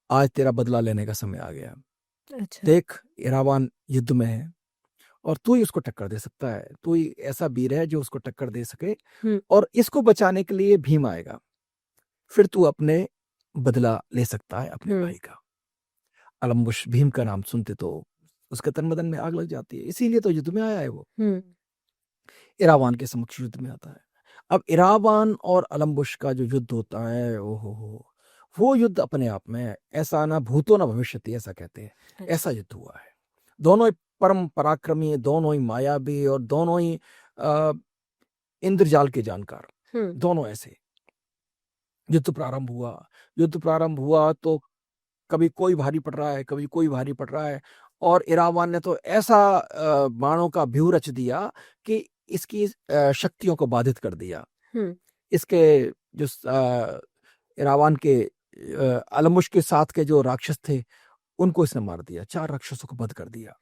आज तेरा बदला लेने का समय आ गया। अच्छा। देख इरावान युद्ध में है और तू ही उसको टक्कर दे सकता है, तू ही ऐसा वीर है जो उसको टक्कर दे सके और इसको बचाने के लिए भीम आएगा, फिर तू अपने बदला ले सकता है अपने भाई का। अलम्बुश भीम का नाम सुनते तो उसके तन बदन में आग लग जाती है, इसीलिए तो युद्ध में आया है वो। इरावान के समक्ष युद्ध में आता है। अब इरावान और अलम्बुश का जो युद्ध होता है, ओहो, वो युद्ध अपने आप में ऐसा ना भूतो ना भविष्यति, ऐसा कहते हैं, ऐसा युद्ध हुआ है। दोनों ही परम पराक्रमी, दोनों ही मायावी और दोनों ही इंद्रजाल के जानकार, दोनों ऐसे। युद्ध प्रारंभ हुआ तो कभी कोई भारी पड़ रहा है, कभी कोई भारी पड़ रहा है और इरावान ने तो ऐसा बाणों का व्यूह रच दिया कि इसकी शक्तियों को बाधित कर दिया। इसके जो इरावान के अलम्बुश के साथ के जो राक्षस थे उनको इसने मार दिया, 4 राक्षसों को वध कर दिया,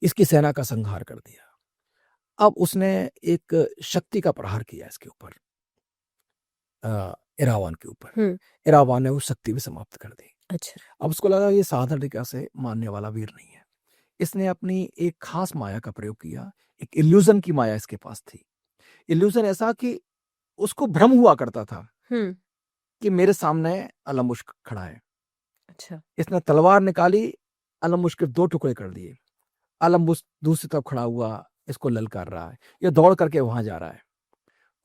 इसकी सेना का संहार कर दिया। अब उसने एक शक्ति का प्रहार किया इसके ऊपर, इरावान के ऊपर। इरावान ने वो शक्ति भी समाप्त कर दी। अच्छा। अब उसको लगा ये साधारण तरीके से मानने वाला वीर नहीं है, इसने अपनी एक खास माया का प्रयोग किया। एक इल्यूजन की माया इसके पास थी। इल्यूजन ऐसा कि उसको भ्रम हुआ करता था कि मेरे सामने अलम्बुश खड़ा है। अच्छा। इसने तलवार निकाली, अलम्बुश के 2 टुकड़े कर दिए। अलम्बुश दूसरी तरफ खड़ा हुआ, इसको ललकार रहा है, ये दौड़ करके वहां जा रहा है,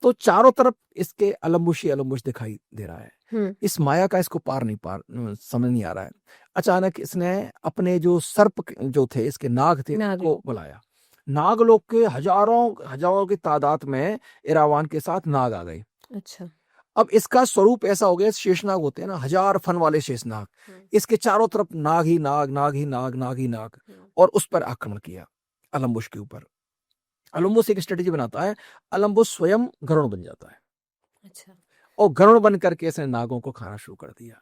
तो चारों तरफ इसके अलम्बुश दिखाई दे रहा है। इस माया का इसको समझ नहीं आ रहा है। अचानक इसने अपने जो सर्प जो थे, इसके नाग थे, को बुलाया। नागलोक के हजारों की तादाद में इरावान के साथ नाग आ गए। अच्छा। अब इसका स्वरूप ऐसा हो गया, शेषनाग होते हैं ना, 1000 फन वाले शेषनाग, इसके चारों तरफ नाग ही नाग और उस पर आक्रमण किया अलम्बुश के ऊपर। अलम्बुश एक स्ट्रेटेजी बनाता है, अलम्बुश स्वयं गरुड़ बन जाता है। अच्छा। और गरुड़ बन करके इसने नागों को खाना शुरू कर दिया,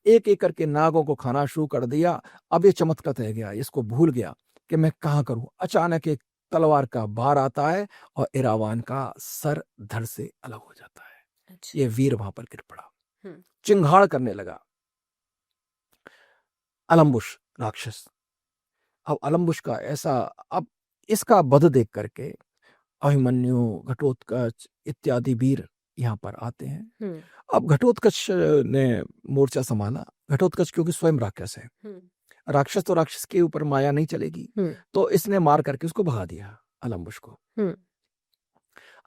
एक एक करके नागों को खाना शुरू कर दिया। अब ये चमत्कार रह गया, इसको भूल गया कि मैं कहाँ करूं। अचानक एक तलवार का बार आता है और इरावान का सर धड़ से अलग हो जाता है। अच्छा। ये वीर वहां पर गिर पड़ा, चिंगाड़ करने लगा अलम्बुश राक्षस। अब अलम्बुश का ऐसा, अब इसका वध देख करके अभिमन्यु, घटोत्कच इत्यादि वीर यहाँ पर आते हैं। अब घटोत्कच ने मोर्चा संभाला। घटोत्कच क्योंकि स्वयं राक्षस है, राक्षस तो राक्षस के ऊपर माया नहीं चलेगी, तो इसने मार करके उसको भगा दिया। अलम्बुश को। हम्म।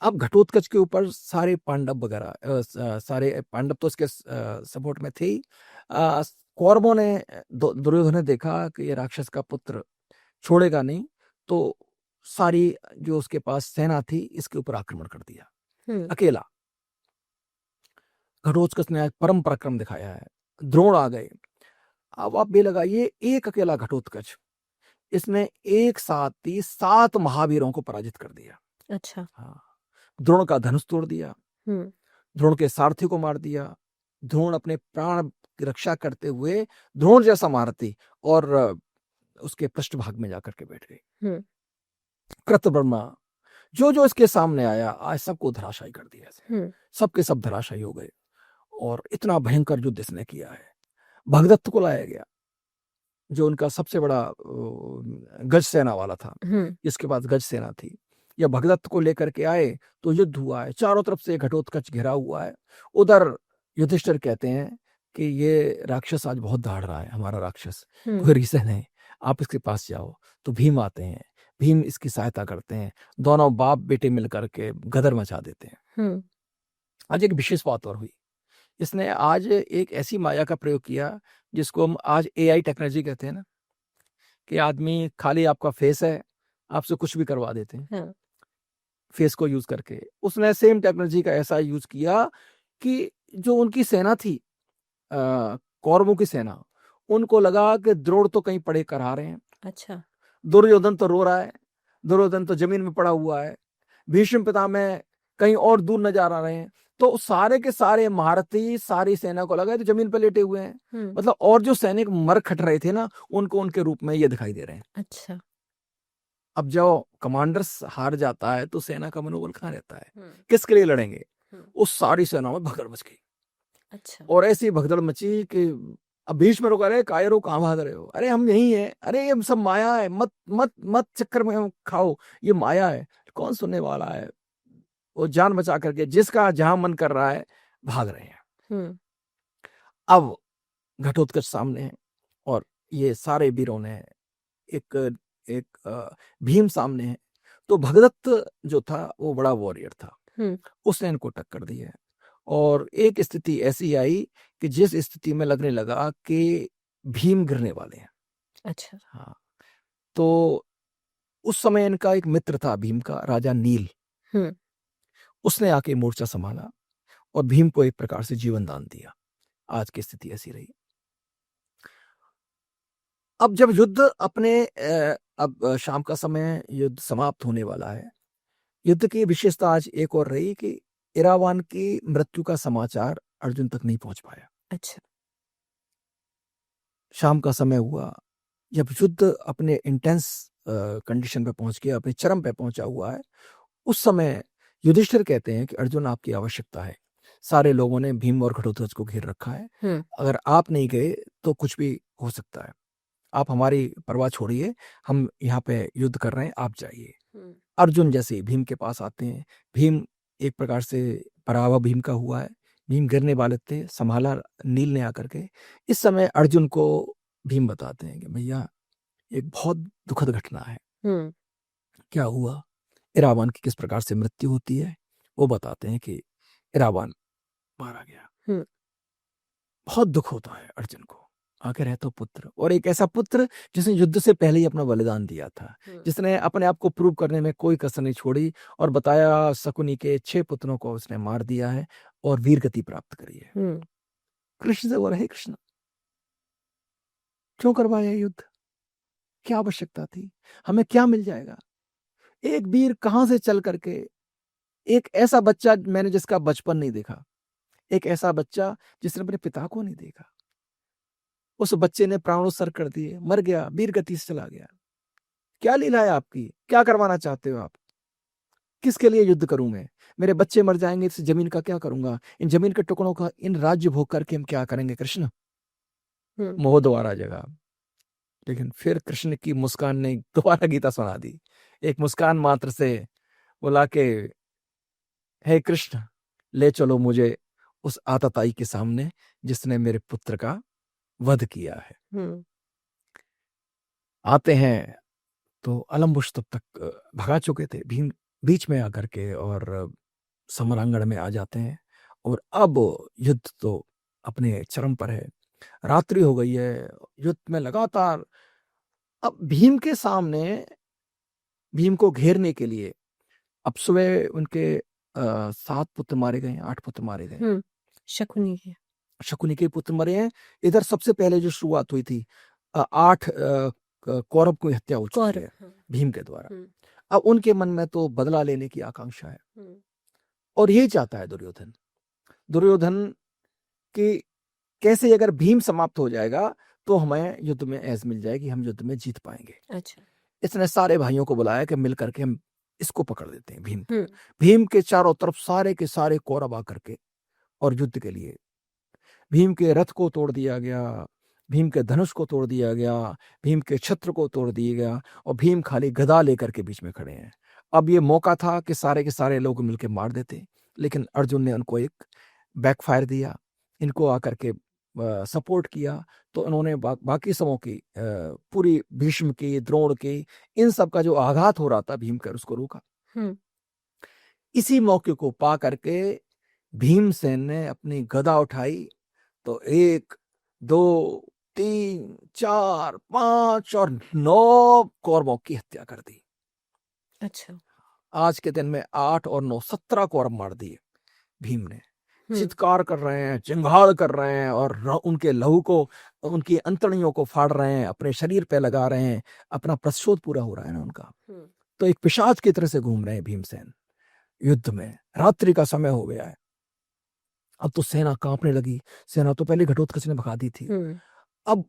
अब घटोत्कच के ऊपर सारे पांडव वगैरह सारे पांडव तो उसके सपोर्ट में थे ही। कौरवों ने दुर्योधन ने देखा कि ये राक्षस का पुत्र छोड़ेगा नहीं, तो सारी जो उसके पास सेना थी इसके ऊपर आक्रमण कर दिया अकेला। घटोत्कच ने आज परम पराक्रम दिखाया है, द्रोण आ गए। अब आप भी लगाइए, एक अकेला घटोत्कच इसने एक साथ ही 7 महावीरों को पराजित कर दिया। अच्छा। हाँ, द्रोण का धनुष तोड़ दिया, द्रोण के सारथी को मार दिया। द्रोण अपने प्राण की रक्षा करते हुए द्रोण जैसा महारथी और उसके पृष्ठभाग में जाकर के बैठ गए। कृतवर्मा जो जो इसके सामने आया आज सबको धराशायी कर दिया, सबके सब धराशायी हो गए। और इतना भयंकर युद्ध इसने किया है। भगदत्त को लाया गया जो उनका सबसे बड़ा गज सेना वाला था, जिसके पास गज सेना थी। या भगदत्त को लेकर के आए तो युद्ध हुआ है, चारों तरफ से घटोत्कच घिरा हुआ है। उधर युधिष्ठिर कहते हैं कि ये राक्षस आज बहुत दहाड़ रहा है, हमारा राक्षस, कोई रीजन है, आप इसके पास जाओ। तो भीम आते हैं, भीम इसकी सहायता करते हैं, दोनों बाप बेटे मिलकर के गदर मचा देते हैं। आज एक विशेष बात और हुई, इसने आज एक ऐसी माया का प्रयोग किया जिसको हम आज AI टेक्नोलॉजी कहते हैं ना, कि आदमी खाली आपका फेस है, आपसे कुछ भी करवा देते हैं फेस को यूज करके। उसने सेम टेक्नोलॉजी का ऐसा यूज किया कि जो उनकी सेना थी, कौरवों की सेना, उनको लगा कि द्रोण तो कहीं पड़े करा रहे हैं। अच्छा। दुर्योधन तो रो रहा है, दुर्योधन तो जमीन में पड़ा हुआ है, भीष्म पितामह कहीं और दूर नजर आ रहे हैं। तो सारे के सारे महारथी सारी सेना को लगा तो जमीन पर लेटे हुए हैं। मतलब और जो सैनिक मर खट रहे थे ना, उनको उनके रूप में ये दिखाई दे रहे हैं। अच्छा। अब जब कमांडर्स हार जाता है तो सेना का मनोबल कहाँ रहता है, किसके लिए लड़ेंगे? उस सारी सेना में भगदड़ मच गई। अच्छा। और ऐसी भगदड़ मची कि अब भीष्म रोक रहे, कायरो कहाँ भाग रहे हो? अरे हम यही हैं, अरे ये सब माया है, मत मत मत चक्कर में खाओ, ये माया है। कौन सुनने वाला है? वो जान बचा करके जिसका जहां मन कर रहा है भाग रहे हैं। अब घटोत्कच सामने है और ये सारे वीरों ने एक भीम सामने है। तो भगदत्त जो था वो बड़ा वॉरियर था, उसने इनको टक्कर दी है। और एक स्थिति ऐसी आई कि जिस स्थिति में लगने लगा कि भीम गिरने वाले हैं। अच्छा। हाँ, तो उस समय इनका एक मित्र था भीम का, राजा नील। उसने आके मोर्चा संभाला और भीम को एक प्रकार से जीवन दान दिया। आज की स्थिति ऐसी रही। अब जब युद्ध अब शाम का समय युद्ध समाप्त होने वाला है। युद्ध की विशेषता आज एक और रही कि इरावान की मृत्यु का समाचार अर्जुन तक नहीं पहुंच पाया। अच्छा। शाम का समय हुआ, जब युद्ध अपने इंटेंस कंडीशन पे पहुंच गया, अपने चरम पे पहुंचा हुआ है, उस समय युधिष्ठिर कहते हैं कि अर्जुन आपकी आवश्यकता है। सारे लोगों ने भीम और घटोत्कच को घेर रखा है, अगर आप नहीं गए तो कुछ भी हो सकता है। आप हमारी परवाह छोड़िए, हम यहाँ पे युद्ध कर रहे हैं, आप जाइए। अर्जुन जैसे भीम के पास आते हैं, भीम एक प्रकार से पराभव भीम का हुआ है, भीम गिरने वाले थे, संभाला नील ने आकर के। इस समय अर्जुन को भीम बताते हैं कि भैया एक बहुत दुखद घटना है। क्या हुआ? इरावान की किस प्रकार से मृत्यु होती है वो बताते हैं कि इरावान मारा गया। बहुत दुख होता है अर्जुन को, आखिर है तो पुत्र, और एक ऐसा पुत्र जिसने युद्ध से पहले ही अपना बलिदान दिया था, जिसने अपने आप को प्रूव करने में कोई कसर नहीं छोड़ी और बताया शकुनी के 6 पुत्रों को उसने मार दिया है और वीर गति प्राप्त करी है। कृष्ण से बोला, हे कृष्ण क्यों करवाया युद्ध? क्या आवश्यकता थी? हमें क्या मिल जाएगा? एक वीर कहां से चल करके, एक ऐसा बच्चा मैंने जिसका बचपन नहीं देखा, एक ऐसा बच्चा जिसने अपने पिता को नहीं देखा, उस बच्चे ने प्राणोत्सर्ग कर दिए, मर गया, वीर गति से चला गया। क्या लीला है आपकी? क्या करवाना चाहते हो आप? किसके लिए युद्ध करूं मैं? मेरे बच्चे मर जाएंगे, इस जमीन का क्या करूंगा? इन जमीन के टुकड़ों का इन राज्य भोग करके हम क्या करेंगे कृष्ण? मोह द्वारा जगा। लेकिन फिर कृष्ण की मुस्कान ने दोबारा गीता सुना दी। एक मुस्कान मात्र से बोला कि हे कृष्ण ले चलो मुझे उस आतताई के सामने जिसने मेरे पुत्र का वध किया है। आते हैं तो अलम्बुश तब तक भगा चुके थे। भीम बीच में आकर के और समरांगण में आ जाते हैं और अब युद्ध तो अपने चरम पर है। रात्रि हो गई है, युद्ध में लगातार अब भीम के सामने, भीम को घेरने के लिए अब सुबह उनके 7 पुत्र मारे गए, 8 पुत्र मारे गए। शकुनी के शकुनी के पुत्र मरे हैं। इधर सबसे पहले जो शुरुआत हुई थी 8 कौरव की हत्या हो चुकी है भीम के द्वारा। अब उनके मन में तो बदला लेने की आकांक्षा है और यही चाहता है दुर्योधन कि कैसे अगर भीम समाप्त हो जाएगा तो हमें युद्ध में ऐज मिल जाएगी, हम युद्ध में जीत पाएंगे। अच्छा। इसने सारे भाइयों को बुलाया कि मिल करके हम इसको पकड़ देते हैं भीम। भीम के चारों तरफ सारे के सारे कौरव आकर के और युद्ध के लिए। भीम के रथ को तोड़ दिया गया, भीम के धनुष को तोड़ दिया गया, भीम के छत्र को तोड़ दिया गया और भीम खाली गदा लेकर के बीच में खड़े हैं। अब ये मौका था कि सारे के सारे लोग मिलकर मार देते, लेकिन अर्जुन ने उनको एक बैकफायर दिया, इनको आकर के सपोर्ट किया। तो उन्होंने बाकी समों की पूरी भीष्म की, द्रोण की, इन सब का जो आघात हो रहा था भीम कर उसको रोका। इसी मौके को पा करके भीमसेन ने अपनी गदा उठाई तो 1 2 3 4 5 और 9 कौरवों की हत्या कर दी। अच्छा। आज के दिन में 8 और 9 17 कौरव मार दिए भीम ने। चित्कार कर रहे हैं, चिंगाड़ कर रहे हैं और उनके लहू को, उनकी अंतड़ियों को फाड़ रहे हैं, अपने शरीर पे लगा रहे हैं। अपना प्रतिशोध पूरा हो रहा है ना उनका। तो एक पिशाच की तरह से घूम रहे हैं भीमसेन युद्ध में। रात्रि का समय हो गया है, अब तो सेना कांपने लगी। सेना तो पहले घटोत्कच ने भगा दी थी। अब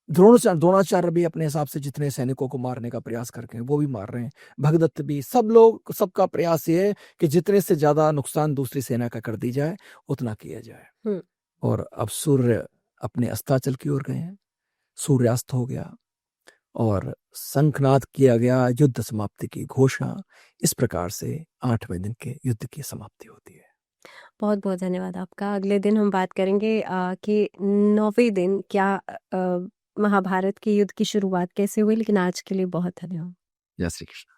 द्रोणाचार्य भी अपने हिसाब से जितने सैनिकों को मारने का प्रयास करके वो भी मार रहे हैं, भगदत्त भी, सब लोग, सबका प्रयास ये है कि जितने से ज्यादा नुकसान दूसरी सेना का कर दी जाए उतना किया जाए। और अब सूर्य अपने अस्ताचल की ओर गए हैं, सूर्यास्त हो गया और शंखनाद किया गया, युद्ध समाप्ति की घोषणा। इस प्रकार से 8वें दिन के युद्ध की समाप्ति होती है। बहुत बहुत धन्यवाद आपका। अगले दिन हम बात करेंगे कि 9वें दिन क्या महाभारत के युद्ध की शुरुआत कैसे हुई। लेकिन आज के लिए बहुत धन्यवाद। जय श्री कृष्ण।